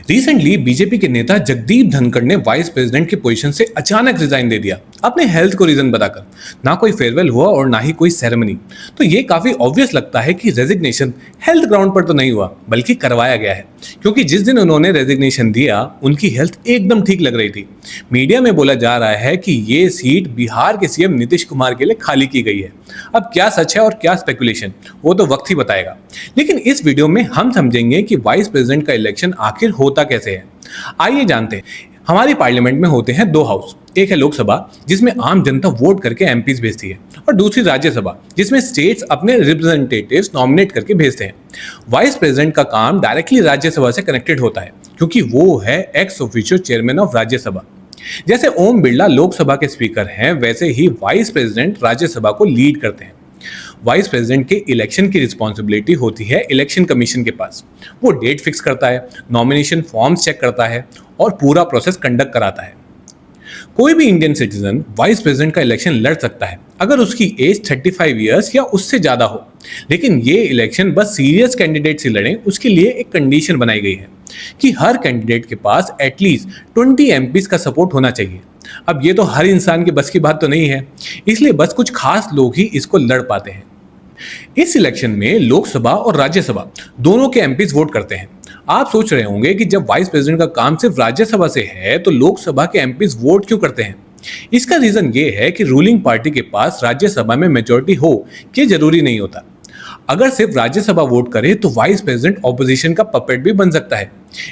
Recently BJP के नेता जगदीप धनखड़ ने वाइस प्रेसिडेंट की पोजीशन से अचानक रिजाइन दे दिया अपने हेल्थ को रीजन बताकर। ना कोई फेयरवेल हुआ और ना ही कोई सेरेमनी। तो ये काफी ऑब्वियस लगता है कि रेजिग्नेशन हेल्थ ग्राउंड पर तो नहीं हुआ बल्कि करवाया गया है, क्योंकि जिस दिन उन्होंने रेजिग्नेशन दिया उनकी हेल्थ एकदम ठीक लग रही थी। मीडिया में बोला जा रहा है कि ये सीट बिहार के सीएम नीतीश कुमार के लिए खाली की गई है। अब क्या सच है और क्या स्पेकुलेशन, वो तो वक्त ही बताएगा। लेकिन इस वीडियो में हम समझेंगे कि वाइस प्रेसिडेंट का इलेक्शन आखिर होता कैसे है। आइए जानते हैं। हमारी पार्लियामेंट में होते हैं दो हाउस, एक है लोकसभा जिसमें आम जनता वोट करके एमपीज भेजती है, और दूसरी राज्यसभा जिसमें स्टेट्स अपने रिप्रेजेंटेटिव्स नॉमिनेट करके भेजते हैं। वाइस प्रेसिडेंट का काम डायरेक्टली राज्यसभा से कनेक्टेड होता है, क्योंकि वो है ex officio chairman of Rajya Sabha. जैसे ओम बिरला लोकसभा के स्पीकर हैं, वैसे ही वाइस प्रेसिडेंट राज्यसभा को लीड करते हैं। वाइस प्रेसिडेंट के इलेक्शन की रिस्पॉन्सिबिलिटी होती है इलेक्शन कमीशन के पास। वो डेट फिक्स करता है, नॉमिनेशन फॉर्म्स चेक करता है और पूरा प्रोसेस कंडक्ट कराता है। कोई भी इंडियन सिटीजन वाइस प्रेसिडेंट का इलेक्शन लड़ सकता है अगर उसकी एज 35 ईयर्स या उससे ज्यादा हो। लेकिन ये इलेक्शन बस सीरियस कैंडिडेट से लड़ें, उसके लिए एक कंडीशन बनाई गई है कि हर कैंडिडेट के पास एटलीस्ट 20 एमपीज का सपोर्ट होना चाहिए। अब ये तो हर इंसान की बस की बात तो नहीं है, इसलिए बस कुछ खास लोग ही इसको लड़ पाते हैं। इस इलेक्शन में लोकसभा और राज्यसभा दोनों के एमपीज वोट करते हैं। आप सोच रहे होंगे कि जब वाइस प्रेसिडेंट का काम सिर्फ राज्यसभा से है तो लोकसभा के एमपीज वोट क्यों करते हैं। इसका रीजन ये है कि रूलिंग पार्टी के पास राज्यसभा में मेजॉरिटी हो ये जरूरी नहीं होता। अगर सिर्फ राज्यसभा वोट करे तो वाइस प्रेसिडेंट ऑपोजिशन का पपेट भी बन सकता है।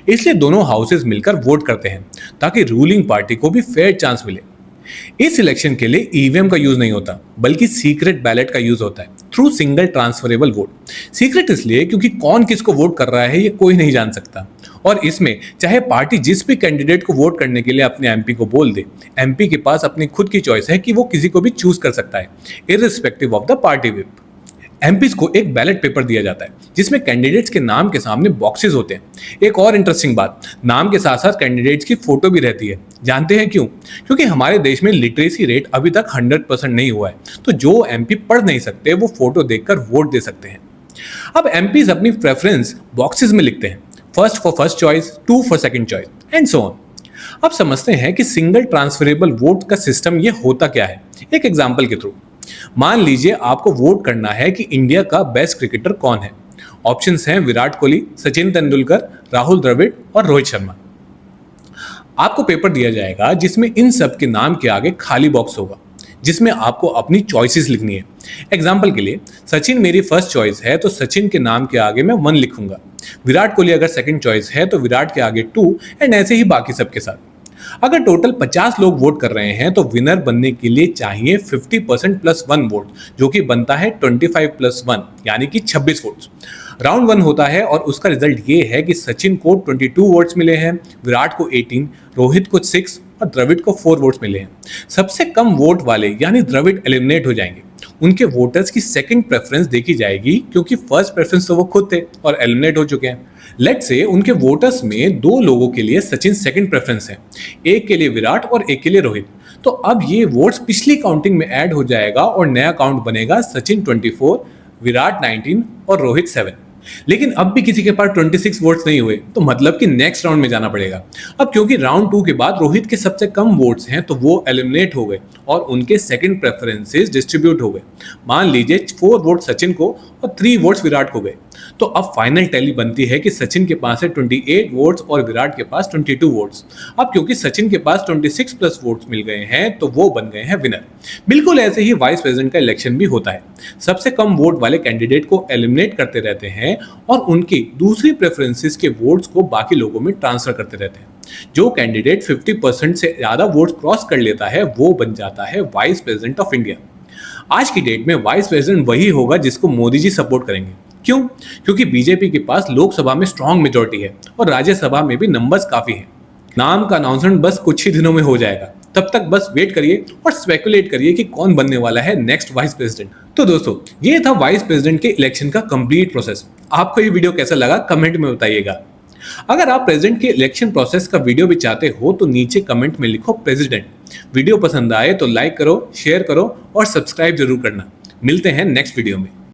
इसलिए दोनों हाउसेस मिलकर वोट करते हैं ताकि रूलिंग पार्टी को भी फेयर चांस मिले। इस इलेक्शन के लिए ईवीएम का यूज नहीं होता बल्कि सीक्रेट बैलेट का यूज होता है through single transferable vote. Secret इसलिए क्योंकि कौन किसको वोट कर रहा है ये कोई नहीं जान सकता, और इसमें चाहे पार्टी जिस भी कैंडिडेट को वोट करने के लिए अपने एमपी को बोल दे, एमपी के पास अपनी खुद की चॉइस है कि वो किसी को भी चूज कर सकता है irrespective of the party whip. MPs को एक बैलेट पेपर दिया जाता है जिसमें कैंडिडेट्स के नाम के सामने बॉक्सेस होते हैं। एक और इंटरेस्टिंग बात, नाम के साथ साथ कैंडिडेट्स की फोटो भी रहती है। जानते हैं क्यों? क्योंकि हमारे देश में लिटरेसी रेट अभी तक 100% नहीं हुआ है, तो जो एमपी पढ़ नहीं सकते वो फोटो देखकर वोट दे सकते हैं। अब एमपीज अपनी प्रेफरेंस बॉक्सेस में लिखते हैं, first for first choice, 2 for second choice and so on. अब समझते हैं कि सिंगल ट्रांसफरेबल वोट का सिस्टम ये होता क्या है, एक एग्जाम्पल के थ्रू। मान लीजिए आपको वोट करना है कि इंडिया का बेस्ट क्रिकेटर कौन है। ऑप्शंस हैं विराट कोहली, सचिन तेंदुलकर, राहुल द्रविड़ और रोहित शर्मा। आपको पेपर दिया जाएगा जिसमें इन सब के नाम के आगे खाली बॉक्स होगा जिसमें आपको अपनी चॉइसेस लिखनी है। एग्जाम्पल के लिए, सचिन मेरी फर्स्ट चॉइस है तो सचिन के नाम के आगे मैं 1 लिखूंगा। विराट कोहली अगर सेकंड चॉइस है तो विराट के आगे 2 एंड ऐसे ही बाकी सबके साथ। अगर टोटल 50 लोग वोट कर रहे हैं तो विनर बनने के लिए चाहिए 50% प्लस 1 वोट, जो कि बनता है 25 प्लस 1 यानी कि 26 वोट्स। राउंड 1 होता है और उसका रिजल्ट ये है कि सचिन को 22 वोट्स मिले हैं, विराट को 18, रोहित को 6 और द्रविड़ को 4 वोट्स मिले हैं। सबसे कम वोट वाले यानी द्रविड़ एलिमिनेट हो जाएंगे। उनके वोटर्स की सेकंड प्रेफरेंस देखी जाएगी, क्योंकि फर्स्ट प्रेफरेंस तो वो खुद थे और एलिमिनेट हो चुके हैं। लेट्स से उनके वोटर्स में 2 लोगों के लिए सचिन सेकंड प्रेफरेंस है, एक के लिए विराट और एक के लिए रोहित। तो अब ये वोट्स पिछली काउंटिंग में ऐड हो जाएगा और नया काउंट बनेगा सचिन 24, विराट 19 और रोहित 7। लेकिन अब भी किसी के पास 26 वोट्स नहीं हुए, तो मतलब कि नेक्स्ट राउंड में जाना पड़ेगा। अब क्योंकि राउंड 2 के बाद रोहित के सबसे कम वोट्स हैं तो वो एलिमिनेट हो गए और उनके सेकंड प्रेफरेंसेस डिस्ट्रीब्यूट हो गए। मान लीजिए 4 वोट सचिन को और 3 वोट्स विराट को गए। तो अब फाइनल टैली बनती है कि सचिन के पास है 28 वोट्स और विराट के पास 22 वोट्स। अब क्योंकि सचिन के पास 26 प्लस वोट्स मिल गए हैं तो वो बन गए हैं विनर। बिल्कुल ऐसे ही वाइस प्रेसिडेंट का इलेक्शन भी होता है। सबसे कम वोट वाले कैंडिडेट को एलिमिनेट करते रहते हैं और उनकी दूसरी प्रेफरेंसेस के वोट्स को बाकी लोगों में ट्रांसफर करते रहते हैं। जो कैंडिडेट 50% से ज्यादा वोट्स क्रॉस कर लेता है वो बन जाता है वाइस प्रेसिडेंट ऑफ इंडिया। आज की डेट में वाइस प्रेसिडेंट वही होगा जिसको मोदी जी सपोर्ट करेंगे। क्यों? क्योंकि बीजेपी के पास लोकसभा में स्ट्रांग मेजॉरिटी है और राज्यसभा में भी नंबर्स काफी हैं। नाम का अनाउंसमेंट बस कुछ ही दिनों में हो जाएगा। तब तक बस वेट करिए और स्पेकुलेट करिए कि कौन बनने वाला है नेक्स्ट वाइस प्रेसिडेंट। तो दोस्तों, ये था वाइस प्रेसिडेंट के इलेक्शन का कंप्लीट प्रोसेस। आपको ये वीडियो कैसा लगा कमेंट में बताइएगा। अगर आप प्रेसिडेंट के इलेक्शन प्रोसेस का वीडियो भी चाहते हो तो नीचे कमेंट में लिखो प्रेसिडेंट। वीडियो पसंद आए तो लाइक करो, शेयर करो और सब्सक्राइब जरूर करना। मिलते हैं नेक्स्ट वीडियो में।